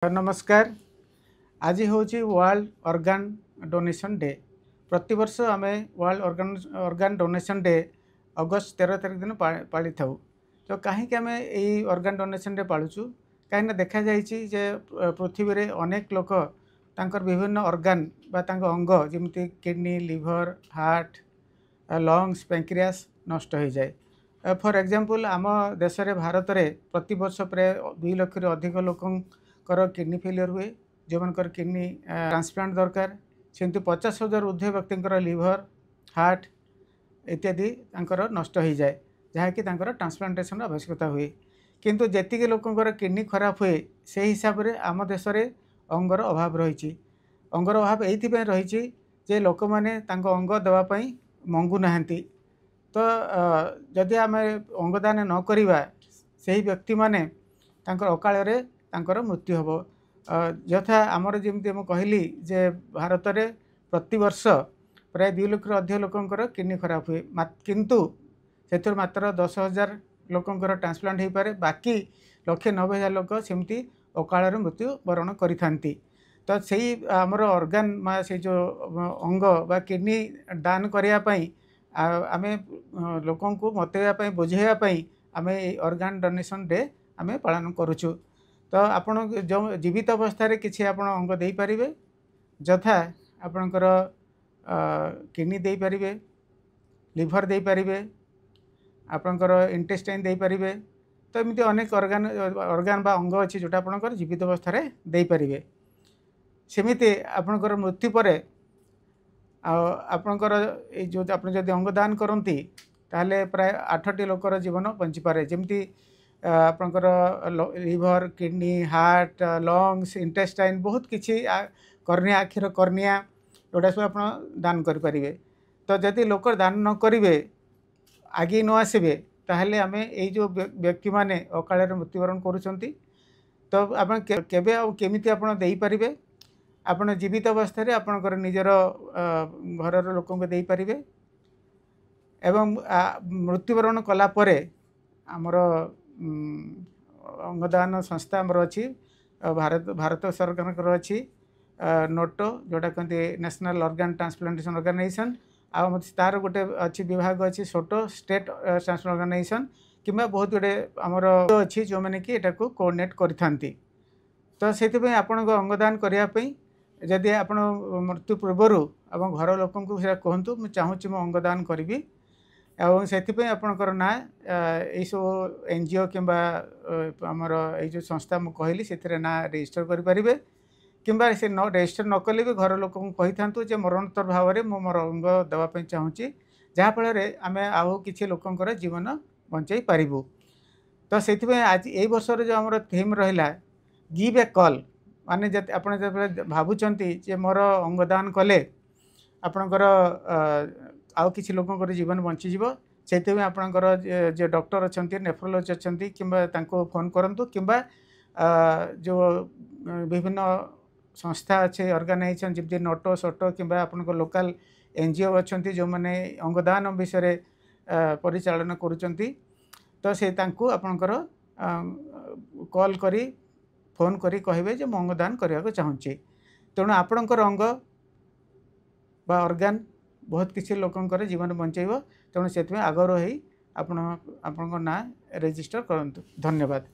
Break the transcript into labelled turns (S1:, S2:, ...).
S1: नमस्कार। आज हूँ वर्ल्ड ऑर्गन डोनेशन डे। प्रति वर्ष आम वर्ल्ड ऑर्गन डोनेशन डे अगस्त 13 तारिख दिन पाली था। तो कहीं आम यही ऑर्गन डोनेशन डे पालुचु कहीं देखा जे पृथ्वी रे अनेक लोक तांकर विभिन्न ऑर्गन बा अंग जमी kidney liver heart lungs pancreas नष्ट हो जाए। फॉर एग्जांपल आम देश में भारत में प्रति वर्ष प्राय 2 लाख अधिक लोकंकर किडनी फेलियर हुए जो मनकर किडनी ट्रांसप्लांट दरकार। सेमती 50,000 ऊर्ध्व व्यक्ति लिवर हार्ट इत्यादि नष्ट हो जाए जहाँकि ट्रांसप्लांटेशन आवश्यकता हुए। किंतु जेतिके लोकंकर किडनी खराब हुए से हिसाब से आम देश में अंगर अभाव रही। अंगर अभाव ये रही जे लोक मैंने अंग देवाई मंगु नाहंती। तो जदि आम अंगदान न करिबा सही व्यक्ति माने अकाल मृत्यु हम। यथा आमर जमी मुझे कहली जे भारत में प्रति वर्ष प्राय 2 लाख अधिक लोकंकर किडनी खराब हुए किंतु से मात्र 10,000 लोकंकर ट्रांसप्लांट हो पारे। बाकी 190,000 लोक सेमती अकाल मृत्यु वरण करिथांती। तो सही आमर ऑर्गन से जो अंग बा किडनी दान करने आम लोकों को मतवाई बुझाई आम ऑर्गन डोनेशन डे आम पालन करुचु। तो आपण जो जीवित अवस्था किसी आप अंग दे पारे यथा आपणकर किडनी दे पारे लिवर दे पारे आपणकर इंटेस्टाइन दे पारे। तो एमती अनेक ऑर्गन बा अंग अच्छी जोटा आपणकर जीवित अवस्था दे पारे। सेमिति आपणकर मृत्यु पर आपणकर जो आप अंग दान करती ताहले प्राय 8टी लोकर जीवन बंचीपे। जमती आपणकर liver kidney heart lungs intestine बहुत किसी कर्निया आखिर कर्निया जोटा सब आप दान करें। तो जदि लोक दान न करेंगे आगे न आसबे ताहले आम ये जो व्यक्ति माने अकाल मृत्युवरण करुँच। तो आप केमी आप पारे आपण जीवित अवस्था आपणकर निजर घर लोक दे पारे एवं मृत्युवरण कलापर आमर अंगदान संस्था आमर अच्छी भारत सरकार अच्छी नोटो जोटा कहते नेशनल ऑर्गन ट्रांसप्लांटेशन ऑर्गेनाइजेशन आ तार गोटे अच्छी विभाग अच्छी सोटो स्टेट ट्रांसप्लांट ऑर्गेनाइजेशन किंबा बहुत गुटे आमर अच्छी जो मैंने कि एटा को कोऑर्डिनेट करिथांती। तो से आपण अंगदान करने जदि आप मृत्यु पूर्वर आप घर लोक कहतु मुझे चाहूँगी मो अंगदान करी और से आपणकर ना यही सब एनजीओ किंबा आमर ये संस्था मुझे कहली से ना रजिस्टर करें किंबा से न रजिस्टर न कले भी घर लोक कही था जे मरणोत्तर भाव में मोर अंग देवाई चाहूँगी जहाँफल आम आउ कि लोकंर जीवन बचाई पारिबु। तो से आज यही वर्षर जो आमर थीम रहा गिव ए कॉल माने जब आप भावुंट जे मोर अंगदान कले आपणकर आउ किसी लोकंर जीवन बंचीज से आपणकर जो डॉक्टर अच्छा नेफ्रोलॉजी अच्छा कि फोन करूँ किंबा जो विभिन्न संस्था अच्छे ऑर्गेनाइजेशन जमी नोटो सोटो किंबा आपन लोकल एनजीओ अच्छा जो मैंने अंगदान विषय परिचालन करुँच। तो से आपणकर कॉल करी फोन करी कहे जे अंगदान करने को चाहूँगी। तेणु आपणकर अंग बा ऑर्गन बहुत किसी लोकंर जीवन बचाइब। तेणु से आगर हो आपण ना रजिस्टर करूँ। धन्यवाद।